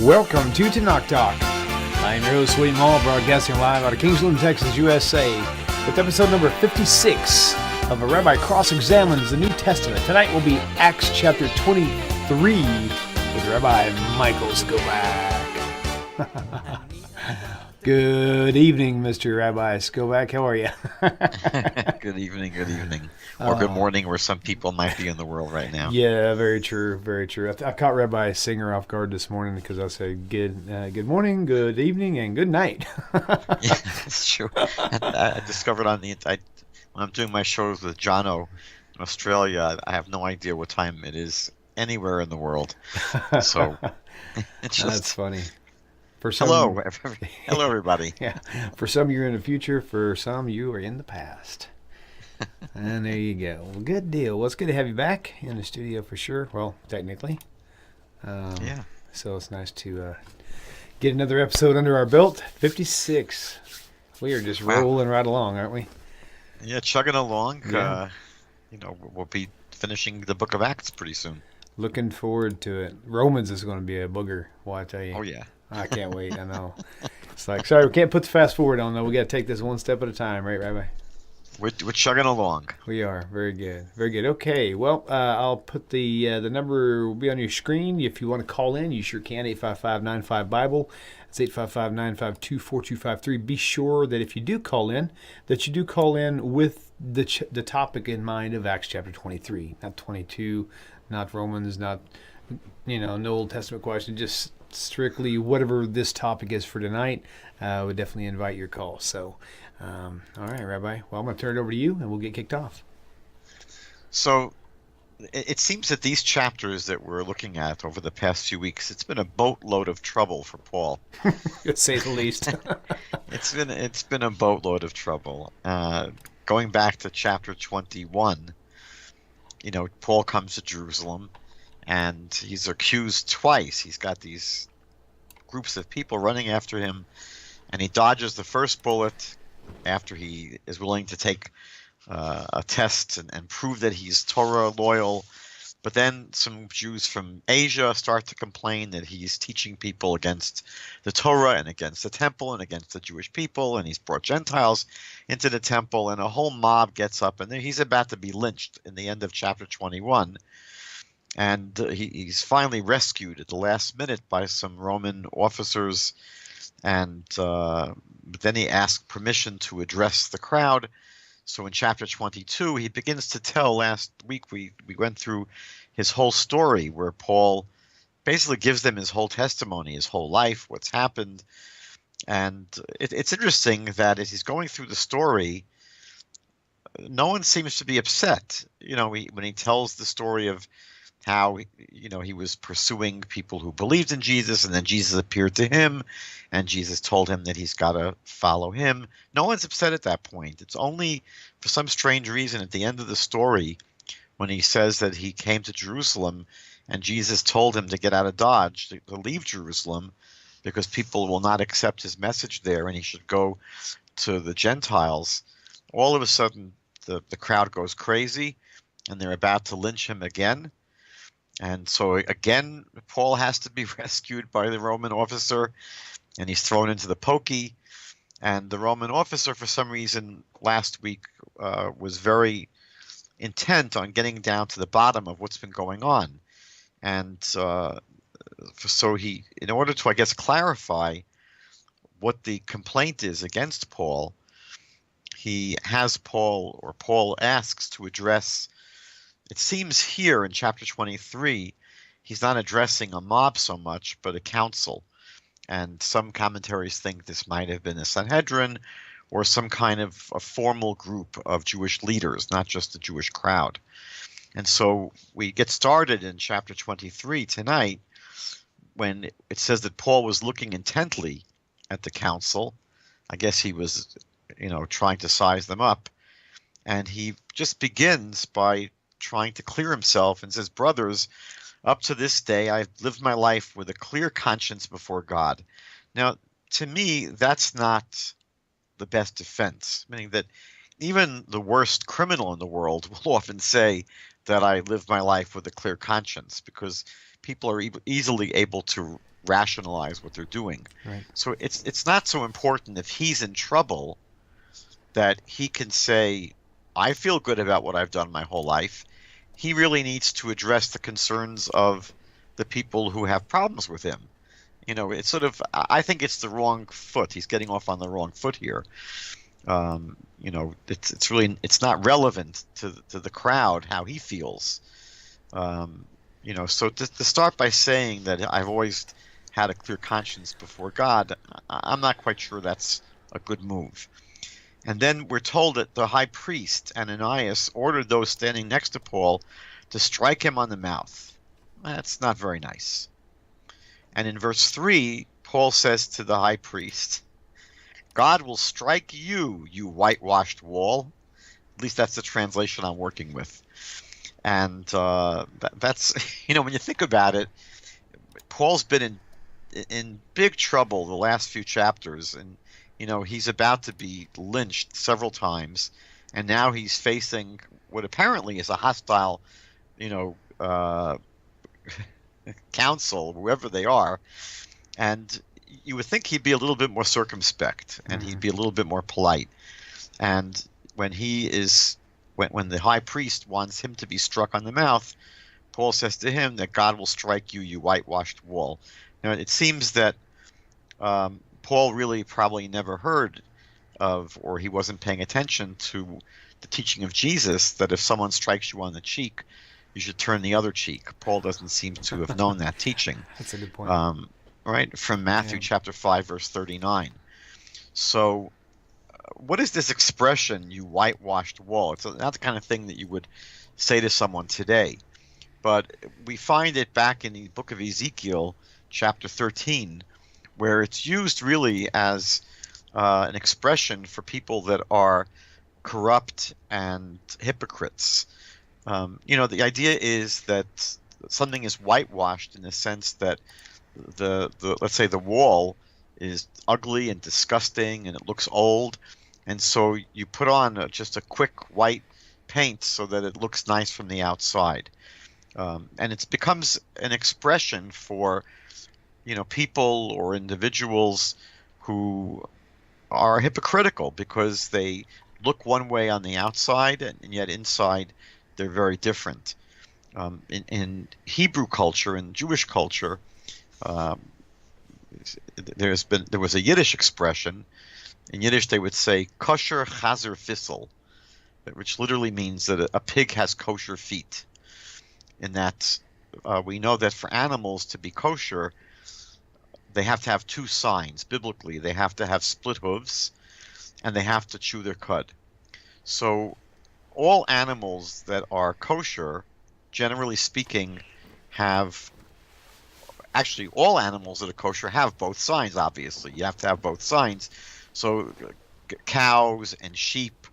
Welcome to Tanakh Talk. I'm your host, William Hall, broadcasting live out of Kingsland, Texas, USA, with episode number 56 of A Rabbi Cross-Examines the New Testament. Tonight will be Acts chapter 23 with Rabbi Michael Skobac. Good evening, Mr. Rabbi Skobac. How are you? Good evening. Or good morning, where some people might be in the world right now. Yeah, very true. I caught Rabbi Singer off guard this morning because I said good morning, good evening, and good night. Yeah, that's true. And I discovered when I'm doing my shows with Jono in Australia, I have no idea what time it is anywhere in the world. So it's just... That's funny. For some, hello everybody. Yeah, for some you're in the future, for some you are in the past. And there you go. Well, good deal. Well, it's good to have you back in the studio for sure. Well, technically. Yeah. So it's nice to get another episode under our belt. 56. We are just rolling right along, aren't we? Yeah, chugging along. Yeah. We'll be finishing the book of Acts pretty soon. Looking forward to it. Romans is going to be a booger. Well, I tell you. Oh, yeah. I can't wait. I know. It's like, sorry, we can't put the fast forward on, though. We got to take this one step at a time, right, Rabbi? We're chugging along. We are. Very good. Very good. Okay. Well, I'll put the number will be on your screen. If you want to call in, you sure can. 855-95-BIBLE. That's 855-952-4253. Be sure that if you do call in, that you do call in with the topic in mind of Acts chapter 23. Not 22, not Romans, not, no Old Testament question, just strictly whatever this topic is for tonight. Would definitely invite your call. So, all right, Rabbi. Well, I'm going to turn it over to you, and we'll get kicked off. So, it seems that these chapters that we're looking at over the past few weeks, it's been a boatload of trouble for Paul. To say the least. It's been a boatload of trouble. Going back to chapter 21, Paul comes to Jerusalem, and he's accused twice. He's got these groups of people running after him, and he dodges the first bullet after he is willing to take a test and prove that he's Torah loyal. But then some Jews from Asia start to complain that he's teaching people against the Torah and against the temple and against the Jewish people, and he's brought Gentiles into the temple, and a whole mob gets up, and he's about to be lynched in the end of chapter 21. And he's finally rescued at the last minute by some Roman officers, and but then he asked permission to address the crowd. So in chapter 22, he begins to tell. Last week we went through his whole story, where Paul basically gives them his whole testimony, his whole life, what's happened. And it's interesting that as he's going through the story, no one seems to be upset. When he tells the story of how he was pursuing people who believed in Jesus, and then Jesus appeared to him, and Jesus told him that he's got to follow him. No one's upset at that point. It's only for some strange reason at the end of the story, when he says that he came to Jerusalem and Jesus told him to get out of Dodge, to leave Jerusalem, because people will not accept his message there, and he should go to the Gentiles. All of a sudden, the crowd goes crazy, and they're about to lynch him again. And so again, Paul has to be rescued by the Roman officer, and he's thrown into the pokey. And the Roman officer, for some reason, last week was very intent on getting down to the bottom of what's been going on. And so he, in order to, I guess, clarify what the complaint is against Paul, he has Paul asks to address. It seems here in chapter 23, he's not addressing a mob so much, but a council. And some commentaries think this might have been a Sanhedrin or some kind of a formal group of Jewish leaders, not just the Jewish crowd. And so we get started in chapter 23 tonight, when it says that Paul was looking intently at the council. I guess he was, trying to size them up. And he just begins by trying to clear himself and says, "Brothers, up to this day, I've lived my life with a clear conscience before God." Now, to me, that's not the best defense, meaning that even the worst criminal in the world will often say that I live my life with a clear conscience, because people are easily able to rationalize what they're doing. Right. So it's not so important if he's in trouble that he can say, I feel good about what I've done my whole life. He really needs to address the concerns of the people who have problems with him. It's sort of, I think it's the wrong foot. He's getting off on the wrong foot here. It's really, it's not relevant to the crowd how he feels. So to start by saying that I've always had a clear conscience before God, I'm not quite sure that's a good move. And then we're told that the high priest, Ananias, ordered those standing next to Paul to strike him on the mouth. That's not very nice. And in verse 3, Paul says to the high priest, God will strike you, you whitewashed wall. At least that's the translation I'm working with. And that's, when you think about it, Paul's been in big trouble the last few chapters, and he's about to be lynched several times, and now he's facing what apparently is a hostile, council, whoever they are, and you would think he'd be a little bit more circumspect, and he'd be a little bit more polite. And when when the high priest wants him to be struck on the mouth, Paul says to him that God will strike you, you whitewashed wall. Now, it seems that Paul really probably never heard of, or he wasn't paying attention to the teaching of Jesus, that if someone strikes you on the cheek, you should turn the other cheek. Paul doesn't seem to have known that teaching. That's a good point. Right? From Matthew chapter 5, verse 39. So what is this expression, you whitewashed wall? It's not the kind of thing that you would say to someone today. But we find it back in the book of Ezekiel, chapter 13, where it's used really as an expression for people that are corrupt and hypocrites. The idea is that something is whitewashed in the sense that the let's say the wall is ugly and disgusting and it looks old, and so you put on just a quick white paint so that it looks nice from the outside, and it becomes an expression for people or individuals who are hypocritical because they look one way on the outside and yet inside they're very different. In Hebrew culture and Jewish culture, there was a Yiddish expression. In Yiddish, they would say "kosher chazer fissel," which literally means that a pig has kosher feet. In that, we know that for animals to be kosher, they have to have two signs biblically. They have to have split hooves, and they have to chew their cud. So, all animals that are kosher, generally speaking, actually all animals that are kosher have both signs, obviously. You have to have both signs. So cows and sheep,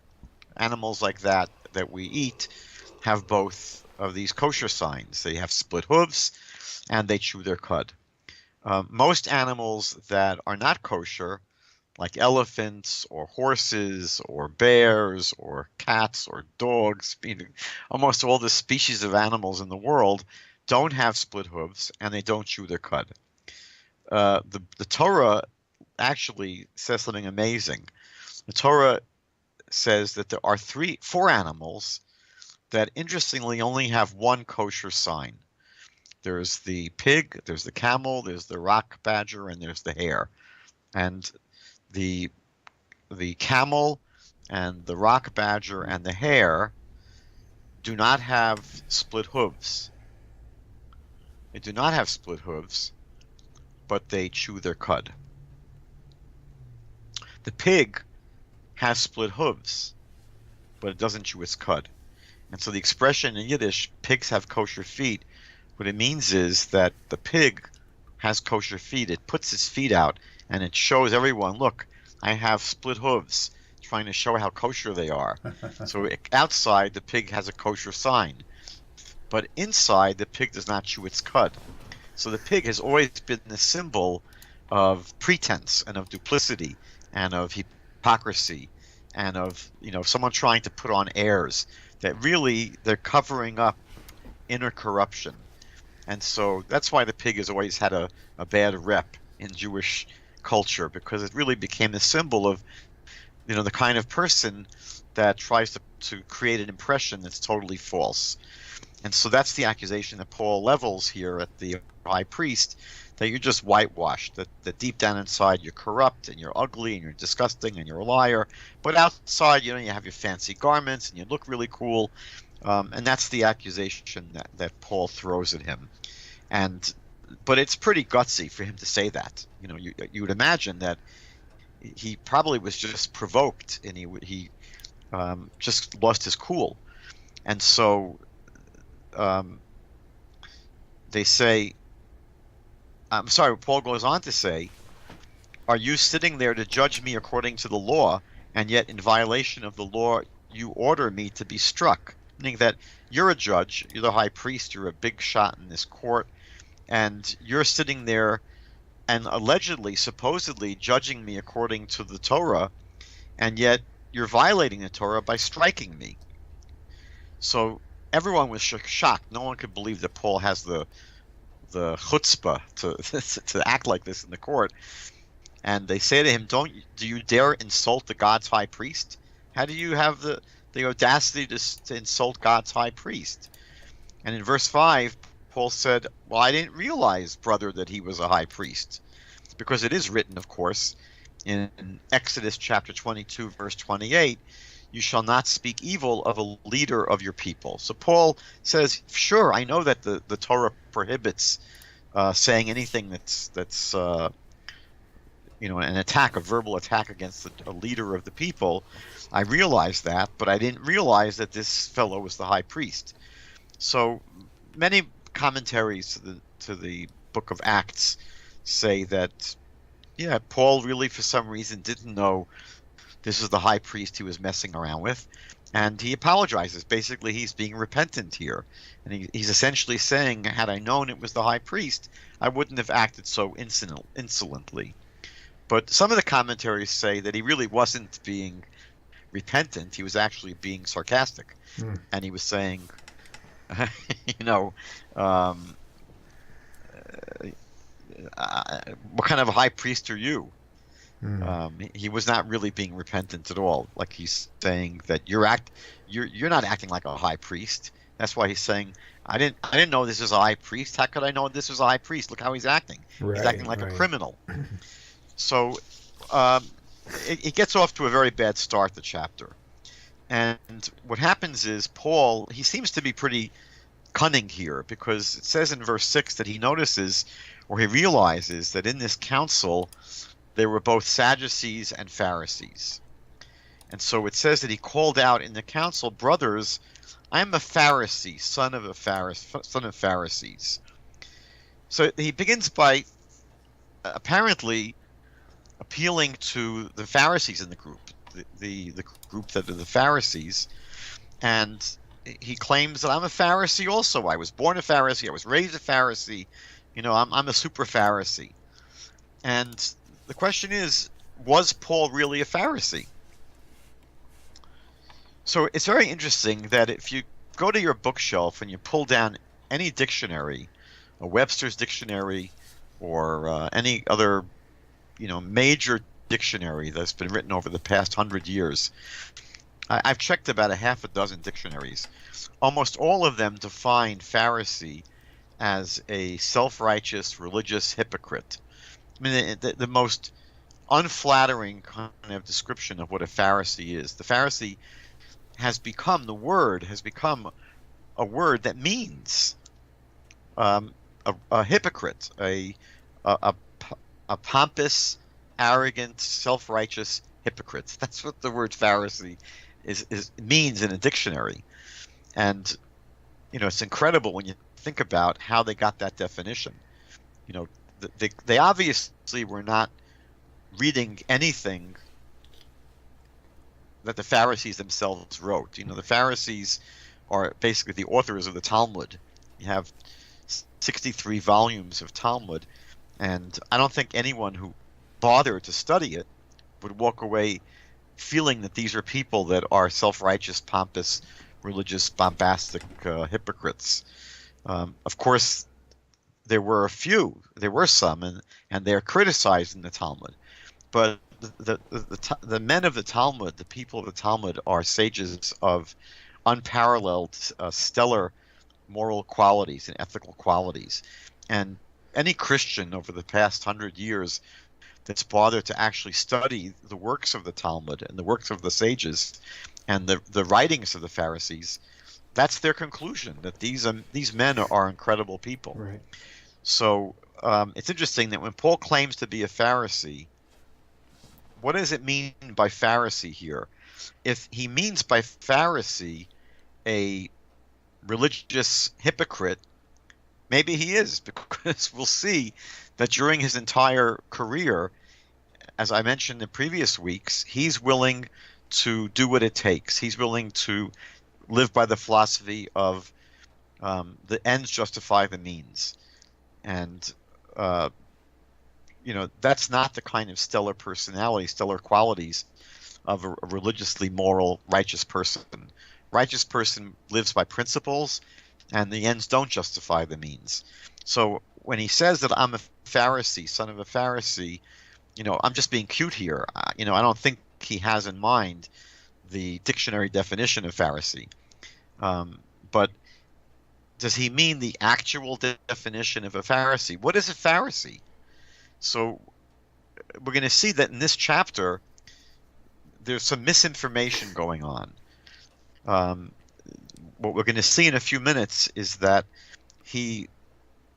animals like that we eat, have both of these kosher signs. They have split hooves and they chew their cud. Most animals that are not kosher, like elephants or horses or bears or cats or dogs, almost all the species of animals in the world don't have split hooves and they don't chew their cud. The Torah actually says something amazing. The Torah says that there are four animals that interestingly only have one kosher sign. There's the pig, there's the camel, there's the rock badger, and there's the hare. And the camel and the rock badger and the hare do not have split hooves. They do not have split hooves, but they chew their cud. The pig has split hooves, but it doesn't chew its cud. And so the expression in Yiddish, pigs have kosher feet, what it means is that the pig has kosher feet. It puts its feet out and it shows everyone, look, I have split hooves, trying to show how kosher they are. So outside, the pig has a kosher sign. But inside, the pig does not chew its cud. So the pig has always been the symbol of pretense and of duplicity and of hypocrisy and of someone trying to put on airs that really they're covering up inner corruption. And so that's why the pig has always had a bad rep in Jewish culture, because it really became a symbol of, the kind of person that tries to create an impression that's totally false. And so that's the accusation that Paul levels here at the high priest, that you're just whitewashed, that deep down inside you're corrupt and you're ugly and you're disgusting and you're a liar, but outside, you have your fancy garments and you look really cool. And that's the accusation that Paul throws at him. But it's pretty gutsy for him to say that. You would imagine that he probably was just provoked and he just lost his cool. And so they say, I'm sorry, Paul goes on to say, are you sitting there to judge me according to the law, and yet in violation of the law you order me to be struck? Meaning that you're a judge, you're the high priest, you're a big shot in this court, and you're sitting there and allegedly, supposedly judging me according to the Torah, and yet you're violating the Torah by striking me. So everyone was shocked. No one could believe that Paul has the chutzpah to act like this in the court. And they say to him, do you dare insult the God's high priest? How do you have the audacity to insult God's high priest? And in verse 5, Paul said, well, I didn't realize, brother, that he was a high priest. Because it is written, of course, in Exodus chapter 22, verse 28, you shall not speak evil of a leader of your people. So Paul says, sure, I know that the Torah prohibits saying anything that's an attack, a verbal attack against a leader of the people. I realized that, but I didn't realize that this fellow was the high priest. So many commentaries to the book of Acts say that, Paul really for some reason didn't know this is the high priest he was messing around with, and he apologizes. Basically, he's being repentant here, and he's essentially saying, had I known it was the high priest, I wouldn't have acted so insolently. But some of the commentaries say that he really wasn't being repentant, he was actually being sarcastic. And he was saying, what kind of a high priest are you? He was not really being repentant at all. Like he's saying that you're not acting like a high priest. That's why he's saying, I didn't know this is a high priest. How could I know this was a high priest? Look how he's acting. He's acting like a criminal. So it gets off to a very bad start, the chapter. And what happens is Paul, he seems to be pretty cunning here, because it says in verse 6 that he notices, or he realizes, that in this council there were both Sadducees and Pharisees. And so it says that he called out in the council, brothers, I am a Pharisee, son of Pharisees. So he begins by apparently appealing to the Pharisees in the group, the group that are the Pharisees, and he claims that I'm a Pharisee also. I was born a Pharisee. I was raised a Pharisee. I'm a super Pharisee. And the question is, was Paul really a Pharisee? So it's very interesting that if you go to your bookshelf and you pull down any dictionary, a Webster's dictionary, or any other, major dictionary that's been written over the past 100 years, I've checked about a half a dozen dictionaries. Almost all of them define Pharisee as a self-righteous religious hypocrite. I mean, the most unflattering kind of description of what a Pharisee is. The Pharisee has become a word that means a hypocrite, a pompous, arrogant, self-righteous hypocrite. That's what the word Pharisee means in a dictionary. And it's incredible when you think about how they got that definition. They obviously were not reading anything that the Pharisees themselves wrote. The Pharisees are basically the authors of the Talmud. You have 63 volumes of Talmud, and I don't think anyone who bothered to study it would walk away feeling that these are people that are self-righteous, pompous, religious, bombastic hypocrites. Of course, there were a few, there were some, and they're criticized in the Talmud. But the men of the Talmud, the people of the Talmud, are sages of unparalleled, stellar moral qualities and ethical qualities. And any Christian over the past 100 years that's bothered to actually study the works of the Talmud and the works of the sages and the writings of the Pharisees, that's their conclusion, that these men are incredible people. Right. So it's interesting that when Paul claims to be a Pharisee, what does it mean by Pharisee here? If he means by Pharisee a religious hypocrite, maybe he is, because we'll see that during his entire career, as I mentioned in previous weeks, he's willing to do what it takes. He's willing to live by the philosophy of the ends justify the means. And that's not the kind of stellar personality, stellar qualities of a religiously moral, righteous person. Righteous person lives by principles, and the ends don't justify the means. So when he says that I'm a Pharisee, son of a Pharisee, I'm just being cute here. I don't think he has in mind the dictionary definition of Pharisee. But does he mean the actual definition of a Pharisee? What is a Pharisee? So we're going to see that in this chapter, there's some misinformation going on. What we're going to see in a few minutes is that he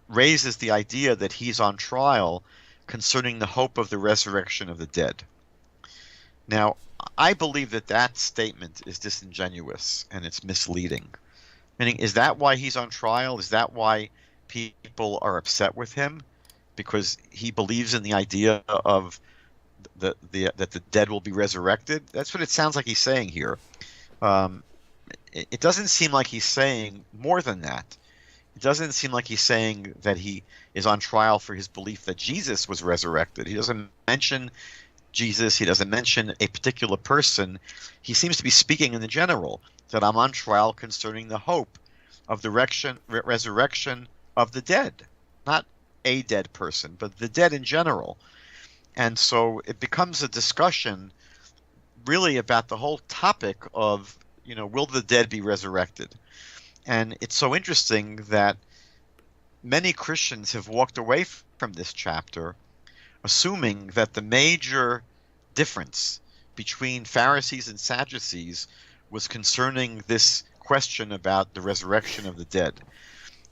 raises the idea that he's on trial concerning the hope of the resurrection of the dead. Now, I believe that statement is disingenuous and it's misleading. Meaning, is that why he's on trial? Is that why people are upset with him? Because he believes in the idea of that the dead will be resurrected? That's what it sounds like he's saying here. It doesn't seem like he's saying more than that. It doesn't seem like he's saying that he is on trial for his belief that Jesus was resurrected. He doesn't mention Jesus. He doesn't mention a particular person. He seems to be speaking in the general, that I'm on trial concerning the hope of the resurrection of the dead. Not a dead person, but the dead in general. And so it becomes a discussion really about the whole topic of, will the dead be resurrected? And it's so interesting that many Christians have walked away from this chapter assuming that the major difference between Pharisees and Sadducees was concerning this question about the resurrection of the dead.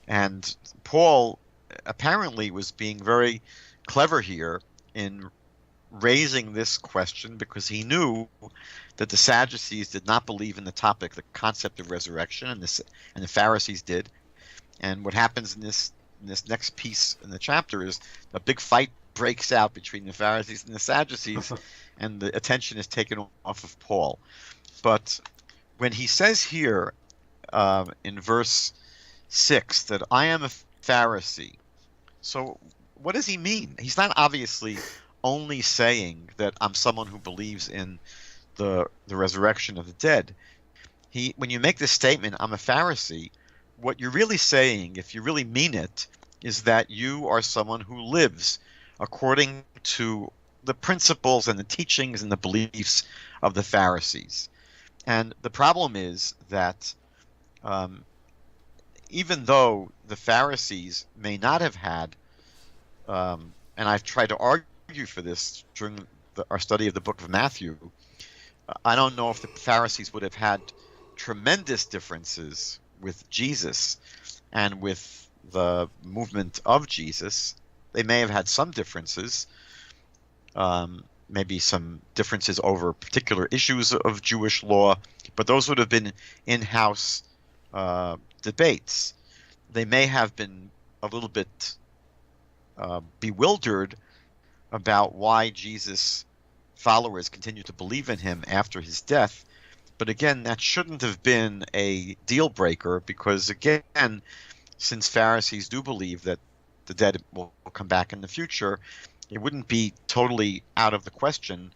And Paul apparently was being very clever here in raising this question because he knew that the Sadducees did not believe in the topic, the concept of resurrection, and the Pharisees did. And what happens in this next piece in the chapter is a big fight breaks out between the Pharisees and the Sadducees, and the attention is taken off of Paul. But when he says here in verse 6 that I am a Pharisee, so what does he mean? He's not obviously only saying that I'm someone who believes in the resurrection of the dead. When you make this statement, I'm a Pharisee, what you're really saying, if you really mean it, is that you are someone who lives according to the principles and the teachings and the beliefs of the Pharisees. And the problem is that even though the Pharisees may not have had, and I've tried to argue for this during our study of the book of Matthew, I don't know if the Pharisees would have had tremendous differences with Jesus and with the movement of Jesus. They may have had some differences, maybe some differences over particular issues of Jewish law, but those would have been in-house debates. They may have been a little bit bewildered about why Jesus' followers continued to believe in him after his death. But again, that shouldn't have been a deal breaker because, again, since Pharisees do believe that the dead will come back in the future, it wouldn't be totally out of the question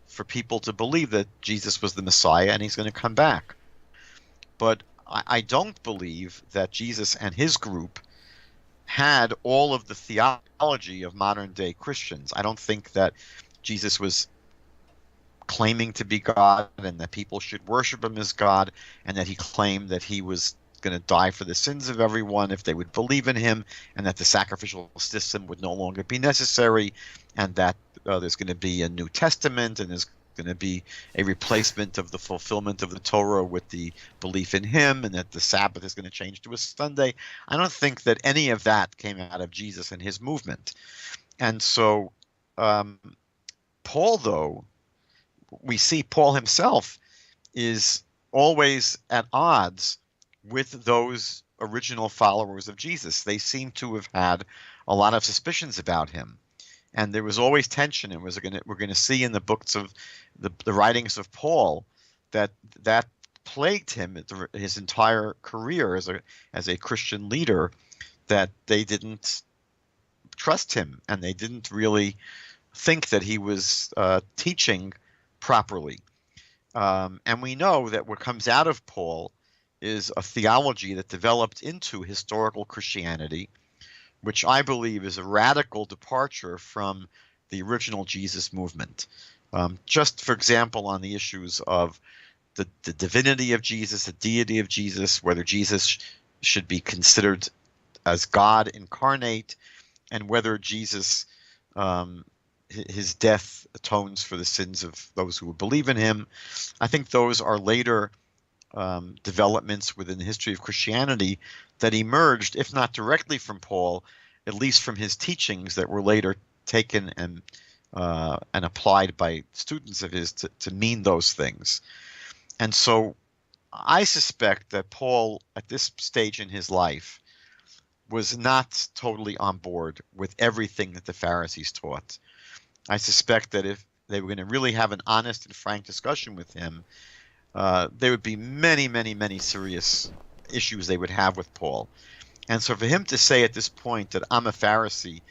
for people to believe that Jesus was the Messiah and he's going to come back. But I don't believe that Jesus and his group had all of the theology of modern day Christians. I don't think that Jesus was claiming to be God and that people should worship him as God, and that he claimed that he was going to die for the sins of everyone if they would believe in him, and that the sacrificial system would no longer be necessary, and that there's going to be a New Testament, and there's going to be a replacement of the fulfillment of the Torah with the belief in him, and that the Sabbath is going to change to a Sunday. I don't think that any of that came out of Jesus and his movement. And so Paul, though, we see Paul himself is always at odds with those original followers of Jesus. They seem to have had a lot of suspicions about him, and there was always tension. And we're going to see in the books of the writings of Paul that plagued him his entire career as a Christian leader, that they didn't trust him and they didn't really think that he was teaching properly. And we know that what comes out of Paul is a theology that developed into historical Christianity, which I believe is a radical departure from the original Jesus movement. Just for example, on the issues of the divinity of Jesus, the deity of Jesus, whether Jesus should be considered as God incarnate, and whether Jesus his death atones for the sins of those who believe in him. I think those are later developments within the history of Christianity that emerged, if not directly from Paul, at least from his teachings that were later taken and applied by students of his to mean those things. And so I suspect that Paul, at this stage in his life, was not totally on board with everything that the Pharisees taught. I suspect that if they were going to really have an honest and frank discussion with him, there would be many, many, many serious issues they would have with Paul. And so for him to say at this point that I'm a Pharisee,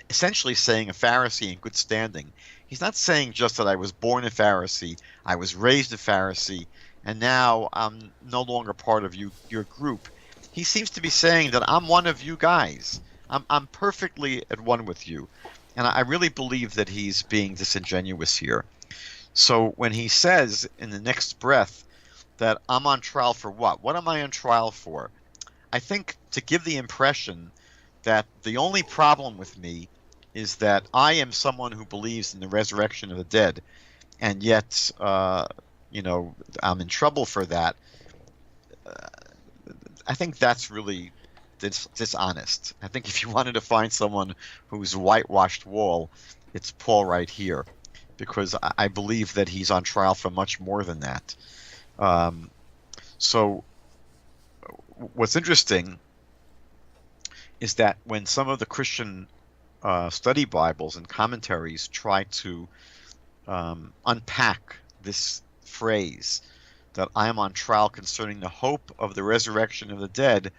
essentially saying a Pharisee in good standing, he's not saying just that I was born a Pharisee, I was raised a Pharisee, and now I'm no longer part of your group. He seems to be saying that I'm one of you guys. I'm perfectly at one with you. And I really believe that he's being disingenuous here. So when he says in the next breath that I'm on trial for what? What am I on trial for? I think to give the impression that the only problem with me is that I am someone who believes in the resurrection of the dead, and yet, I'm in trouble for that. I think that's really dishonest. I think if you wanted to find someone who's whitewashed wall, it's Paul right here, because I believe that he's on trial for much more than that. So what's interesting is that when some of the Christian study Bibles and commentaries try to unpack this phrase that I am on trial concerning the hope of the resurrection of the dead,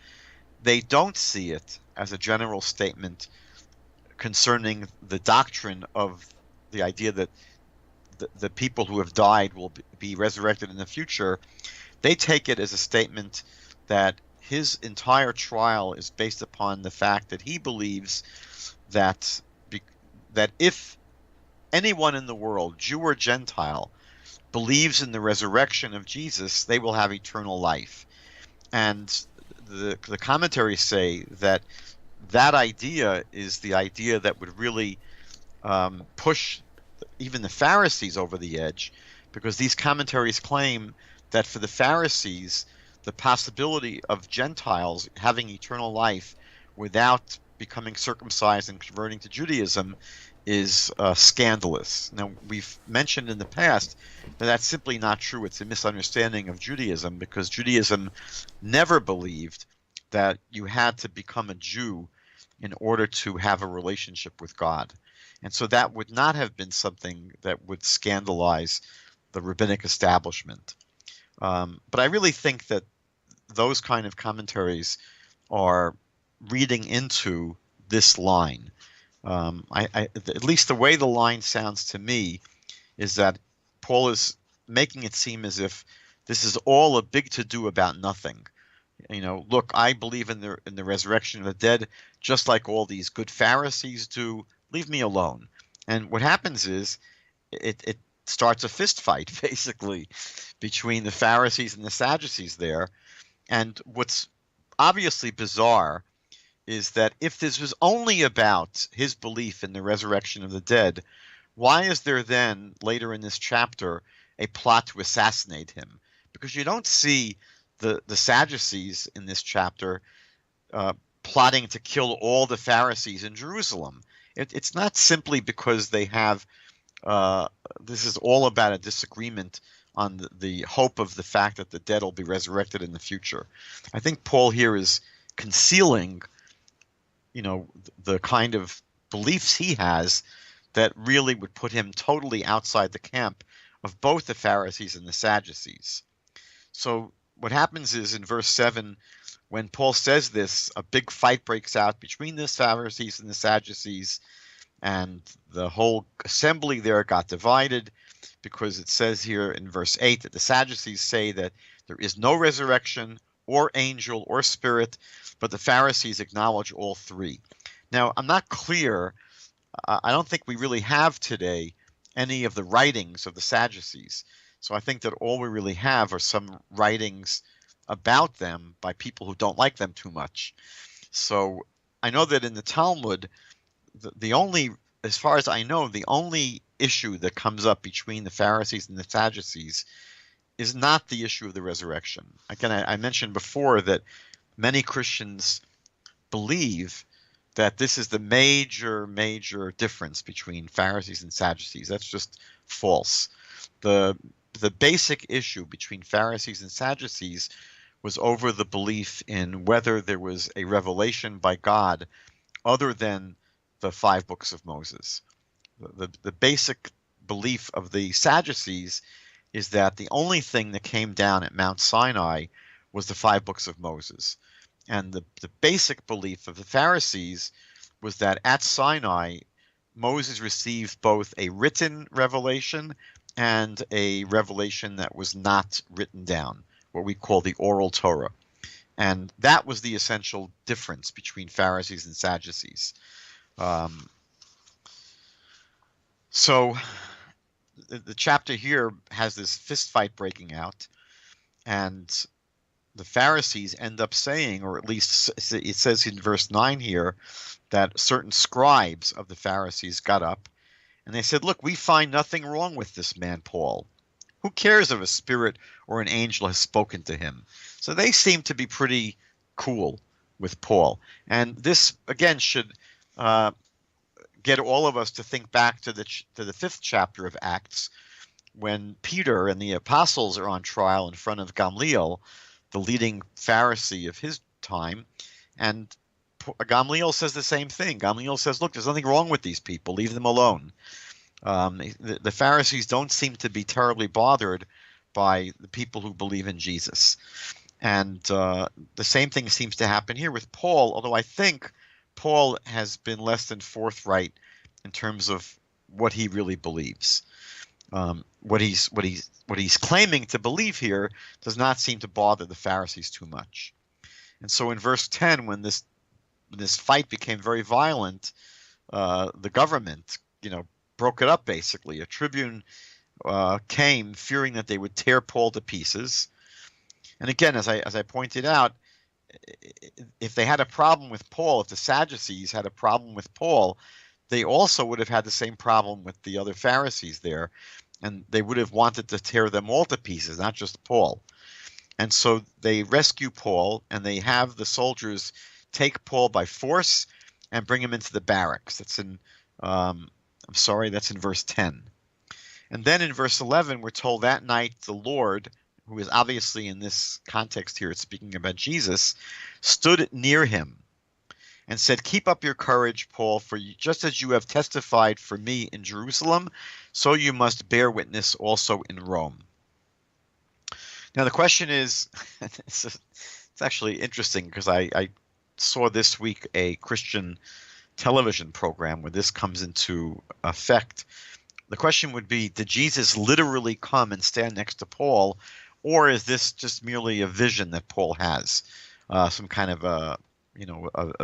they don't see it as a general statement concerning the doctrine of the idea that the people who have died will be resurrected in the future. They take it as a statement that his entire trial is based upon the fact that he believes that if anyone in the world, Jew or Gentile, believes in the resurrection of Jesus, they will have eternal life. And the commentaries say that idea is the idea that would really push even the Pharisees over the edge, because these commentaries claim that for the Pharisees, the possibility of Gentiles having eternal life without becoming circumcised and converting to Judaism is scandalous. Now, we've mentioned in the past that that's simply not true. It's a misunderstanding of Judaism, because Judaism never believed that you had to become a Jew in order to have a relationship with God. And so that would not have been something that would scandalize the rabbinic establishment. But I really think that those kind of commentaries are reading into this line. At least the way the line sounds to me is that Paul is making it seem as if this is all a big to-do about nothing. look, I believe in the resurrection of the dead, just like all these good Pharisees do. Leave me alone. And what happens is it starts a fist fight, basically, between the Pharisees and the Sadducees there. And what's obviously bizarre is that if this was only about his belief in the resurrection of the dead, why is there then, later in this chapter, a plot to assassinate him? Because you don't see the Sadducees in this chapter plotting to kill all the Pharisees in Jerusalem. It's not simply because they have, this is all about a disagreement on the hope of the fact that the dead will be resurrected in the future. I think Paul here is concealing, the kind of beliefs he has that really would put him totally outside the camp of both the Pharisees and the Sadducees. So what happens is in verse 7, when Paul says this, a big fight breaks out between the Pharisees and the Sadducees, and the whole assembly there got divided, because it says here in verse 8 that the Sadducees say that there is no resurrection or angel or spirit, but the Pharisees acknowledge all three. Now, I'm not clear. I don't think we really have today any of the writings of the Sadducees. So I think that all we really have are some writings about them by people who don't like them too much. So I know that in the Talmud, the only, as far as I know, the only issue that comes up between the Pharisees and the Sadducees is not the issue of the resurrection. Again, I mentioned before that many Christians believe that this is the major difference between Pharisees and Sadducees. That's just false. The basic issue between Pharisees and Sadducees was over the belief in whether there was a revelation by God other than the 5 books of Moses. The basic belief of the Sadducees is that the only thing that came down at Mount Sinai was the 5 books of Moses. And the basic belief of the Pharisees was that at Sinai, Moses received both a written revelation and a revelation that was not written down, what we call the oral Torah. And that was the essential difference between Pharisees and Sadducees. So the chapter here has this fist fight breaking out, and the Pharisees end up saying, or at least it says in verse 9 here, that certain scribes of the Pharisees got up and they said, look, we find nothing wrong with this man Paul. Who cares if a spirit or an angel has spoken to him? So they seem to be pretty cool with Paul. And this, again, should get all of us to think back to the 5th chapter of Acts, when Peter and the apostles are on trial in front of Gamaliel, the leading Pharisee of his time, and Gamaliel says the same thing. Gamaliel says, look, there's nothing wrong with these people. Leave them alone. The Pharisees don't seem to be terribly bothered by the people who believe in Jesus. And the same thing seems to happen here with Paul, although I think Paul has been less than forthright in terms of what he really believes. What he's claiming to believe here does not seem to bother the Pharisees too much. And so in verse 10, when this fight became very violent, the government, broke it up basically. A tribune came, fearing that they would tear Paul to pieces. And again, as I pointed out, if they had a problem with Paul, if the Sadducees had a problem with Paul, they also would have had the same problem with the other Pharisees there, and they would have wanted to tear them all to pieces, not just Paul. And so they rescue Paul, and they have the soldiers take Paul by force and bring him into the barracks. That's in that's in verse 10. And then in verse 11, we're told that night the Lord, who is obviously in this context here, it's speaking about Jesus, stood near him and said, keep up your courage, Paul, for just as you have testified for me in Jerusalem, so you must bear witness also in Rome. Now the question is, it's actually interesting because I saw this week a Christian television program where this comes into effect. The question would be, did Jesus literally come and stand next to Paul, or is this just merely a vision that Paul has? some kind of a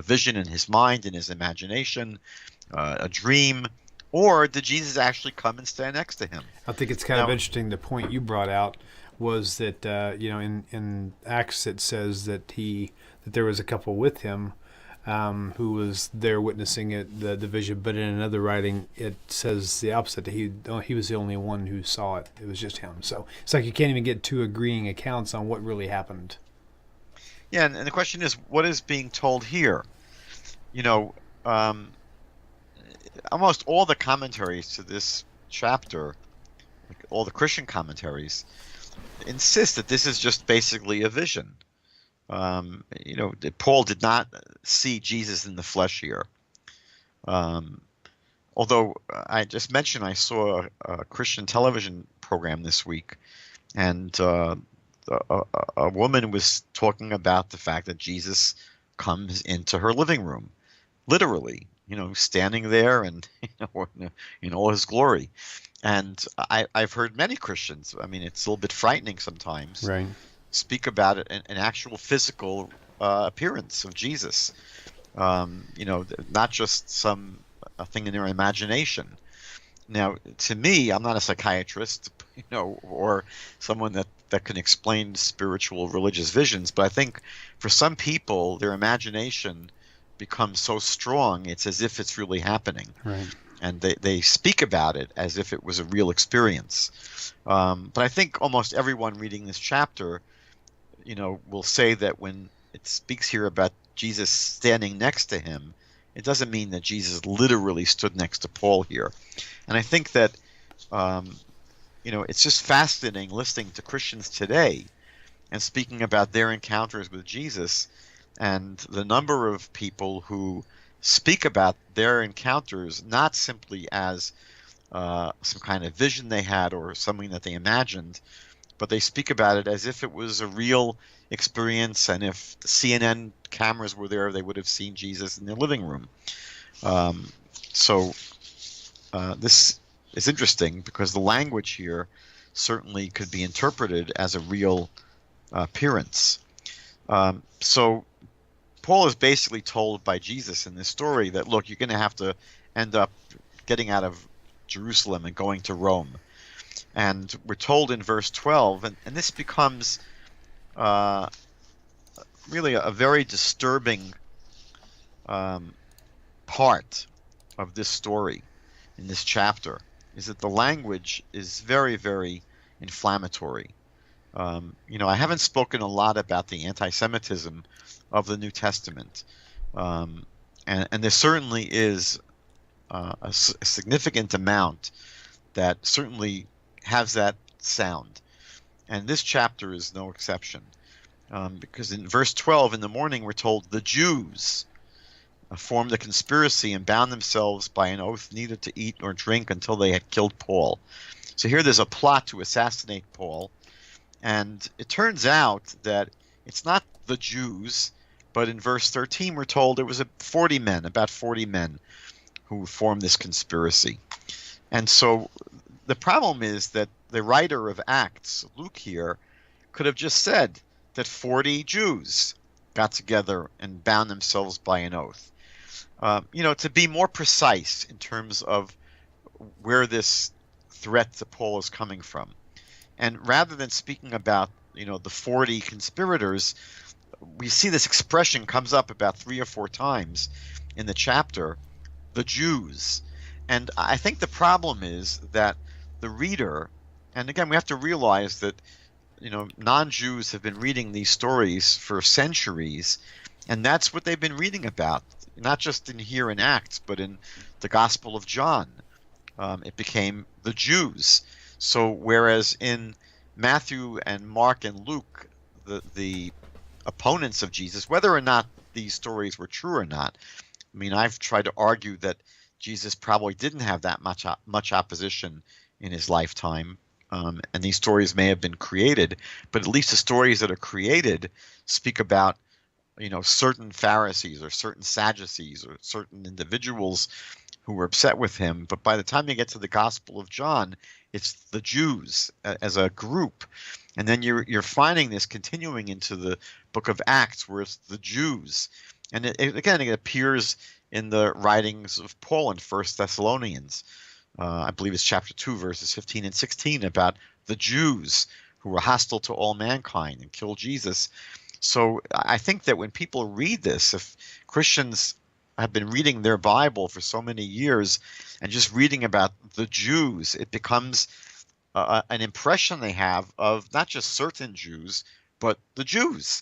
vision in his mind, in his imagination, a dream, or did Jesus actually come and stand next to him? I think it's kind of Now, interesting. The point you brought out was that in Acts it says that there was a couple with him who was there witnessing it, the vision. But in another writing, it says the opposite. He was the only one who saw it. It was just him. So it's like you can't even get two agreeing accounts on what really happened. yeah, and the question is, what is being told here? You know, almost all the commentaries to this chapter, like all the Christian commentaries, insist that this is just basically a vision. Paul did not see Jesus in the flesh here. Although I just mentioned I saw a Christian television program this week, and a woman was talking about the fact that Jesus comes into her living room, literally, standing there and in all his glory. And I've heard many Christians, I mean, it's a little bit frightening sometimes, Right. speak about it, an actual physical appearance of Jesus. Not just some a thing in their imagination. Now, to me, I'm not a psychiatrist, or someone that can explain spiritual religious visions, but I think for some people, their imagination becomes so strong, it's as if it's really happening. Right. And they speak about it as if it was a real experience. But I think almost everyone reading this chapter, will say that when it speaks here about Jesus standing next to him, it doesn't mean that Jesus literally stood next to Paul here. And I think that, it's just fascinating listening to Christians today and speaking about their encounters with Jesus, and the number of people who speak about their encounters not simply as some kind of vision they had or something that they imagined, but they speak about it as if it was a real experience, and if CNN cameras were there, they would have seen Jesus in their living room. So this is interesting because the language here certainly could be interpreted as a real appearance. So Paul is basically told by Jesus in this story that, look, you're going to have to end up getting out of Jerusalem and going to Rome. And we're told in verse 12, and this becomes really a very disturbing part of this story in this chapter, is that the language is very, very inflammatory. I haven't spoken a lot about the anti-Semitism of the New Testament, and there certainly is a significant amount that certainly has that sound, and this chapter is no exception, because in verse 12 in the morning we're told the Jews formed a conspiracy and bound themselves by an oath neither to eat nor drink until they had killed Paul. So here there's a plot to assassinate Paul, and it turns out that it's not the Jews, but in verse 13 we're told there was about 40 men who formed this conspiracy. And so the problem is that the writer of Acts, Luke here, could have just said that 40 Jews got together and bound themselves by an oath. To be more precise in terms of where this threat to Paul is coming from. And rather than speaking about, the 40 conspirators, we see this expression comes up about 3 or 4 times in the chapter, the Jews. And I think the problem is that the reader, and again, we have to realize that, non-Jews have been reading these stories for centuries, and that's what they've been reading about, not just here in Acts, but in the Gospel of John. It became the Jews. So whereas in Matthew and Mark and Luke, the opponents of Jesus, whether or not these stories were true or not, I mean, I've tried to argue that Jesus probably didn't have that much opposition in his lifetime, and these stories may have been created, but at least the stories that are created speak about, certain Pharisees or certain Sadducees or certain individuals who were upset with him. But by the time you get to the Gospel of John, it's the Jews as a group. And then you're finding this continuing into the book of Acts, where it's the Jews. And again, it appears in the writings of Paul in 1 Thessalonians. I believe it's chapter 2, verses 15 and 16, about the Jews who were hostile to all mankind and killed Jesus. So I think that when people read this, if Christians have been reading their Bible for so many years and just reading about the Jews, it becomes an impression they have of not just certain Jews, but the Jews.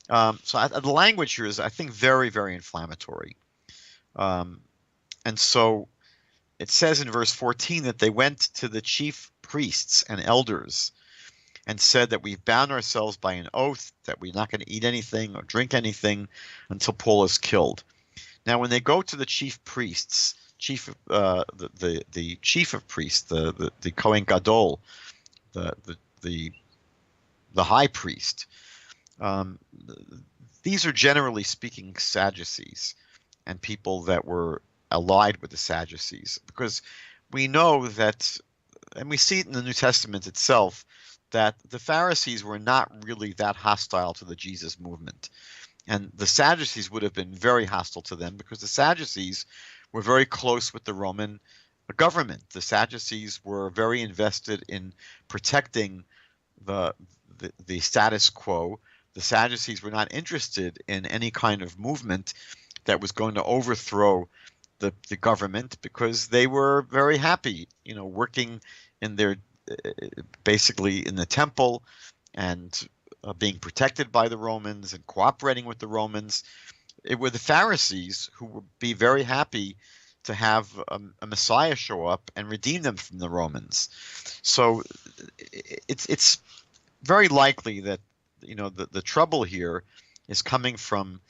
The language here is, I think, very, very inflammatory. And so it says in verse 14 that they went to the chief priests and elders and said that we've bound ourselves by an oath that we're not going to eat anything or drink anything until Paul is killed. Now, when they go to the chief priests, the chief of priests, the Kohen Gadol, the high priest, these are generally speaking Sadducees and people that were allied with the Sadducees, because we know that, and we see it in the New Testament itself, that the Pharisees were not really that hostile to the Jesus movement. And the Sadducees would have been very hostile to them because the Sadducees were very close with the Roman government. The Sadducees were very invested in protecting the status quo. The Sadducees were not interested in any kind of movement that was going to overthrow the government, because they were very happy, working in their basically in the temple and being protected by the Romans and cooperating with the Romans. It were the Pharisees who would be very happy to have a Messiah show up and redeem them from the Romans. So it's very likely that the trouble here is coming from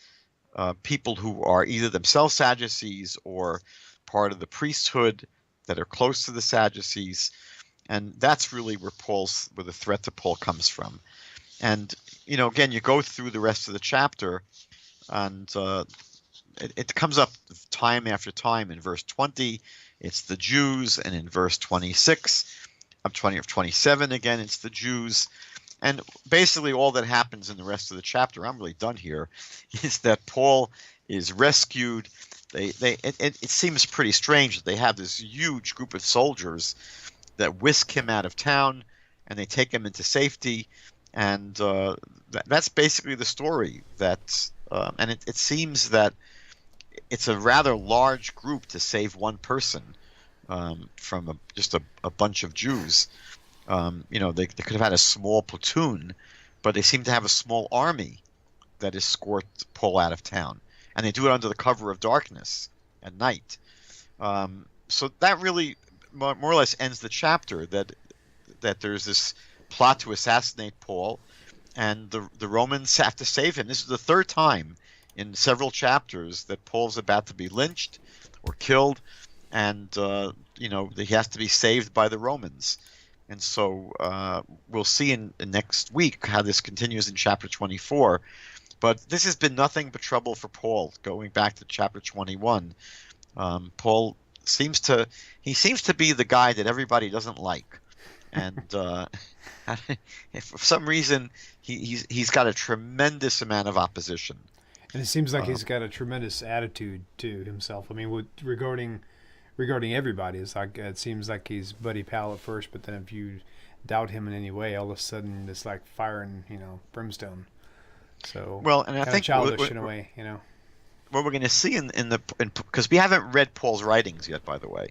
people who are either themselves Sadducees or part of the priesthood that are close to the Sadducees, and that's really where the threat to Paul comes from. And again, you go through the rest of the chapter, and it comes up time after time. In verse 20, it's the Jews, and in verse 26, of 27 again, it's the Jews. And basically all that happens in the rest of the chapter, I'm really done here, is that Paul is rescued. It seems pretty strange that they have this huge group of soldiers that whisk him out of town, and they take him into safety. And that's basically the story. And it seems that it's a rather large group to save one person from just a bunch of Jews. They could have had a small platoon, but they seem to have a small army that escort Paul out of town, and they do it under the cover of darkness at night. So that really more or less ends the chapter. That there's this plot to assassinate Paul, and the Romans have to save him. This is the third time in several chapters that Paul's about to be lynched or killed, and he has to be saved by the Romans. And so we'll see in next week how this continues in chapter 24. But this has been nothing but trouble for Paul. Going back to chapter 21, Paul seems to be the guy that everybody doesn't like, and if for some reason he's got a tremendous amount of opposition. And it seems like he's got a tremendous attitude to himself. I mean, regarding everybody, it's like it seems like he's buddy pal at first, but then if you doubt him in any way, all of a sudden it's like fire and brimstone. So and I think childish in a way, What we're going to see because we haven't read Paul's writings yet, by the way.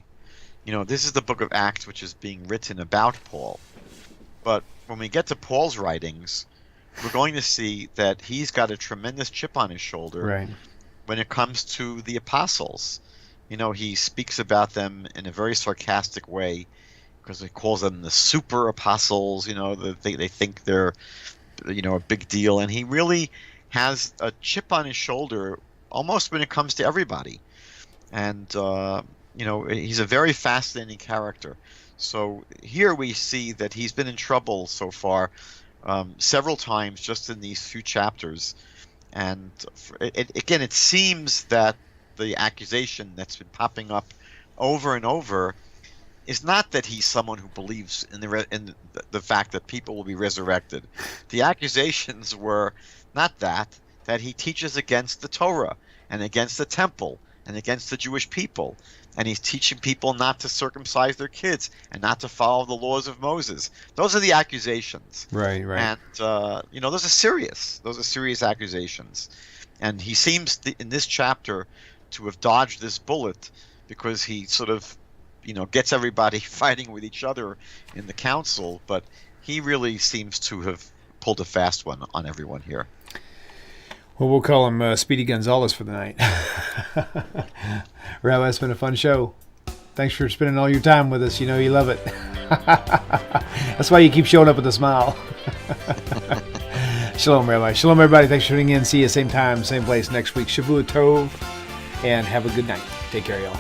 This is the book of Acts, which is being written about Paul. But when we get to Paul's writings, we're going to see that he's got a tremendous chip on his shoulder, right, when it comes to the apostles. He speaks about them in a very sarcastic way because he calls them the super apostles. They think they're, a big deal. And he really has a chip on his shoulder almost when it comes to everybody. And, he's a very fascinating character. So here we see that he's been in trouble so far several times just in these few chapters. And it seems that the accusation that's been popping up over and over is not that he's someone who believes in the fact that people will be resurrected. The accusations were not that he teaches against the Torah and against the temple and against the Jewish people. And he's teaching people not to circumcise their kids and not to follow the laws of Moses. Those are the accusations. Right. And, those are serious. Those are serious accusations. And he seems in this chapter to have dodged this bullet because he sort of, gets everybody fighting with each other in the council. But he really seems to have pulled a fast one on everyone here. Well, we'll call him Speedy Gonzalez for the night. Rabbi, it's been a fun show. Thanks for spending all your time with us. You love it. That's why you keep showing up with a smile. Shalom, Rabbi. Shalom, everybody. Thanks for tuning in. See you same time, same place next week. Shavua Tov, and have a good night. Take care, y'all.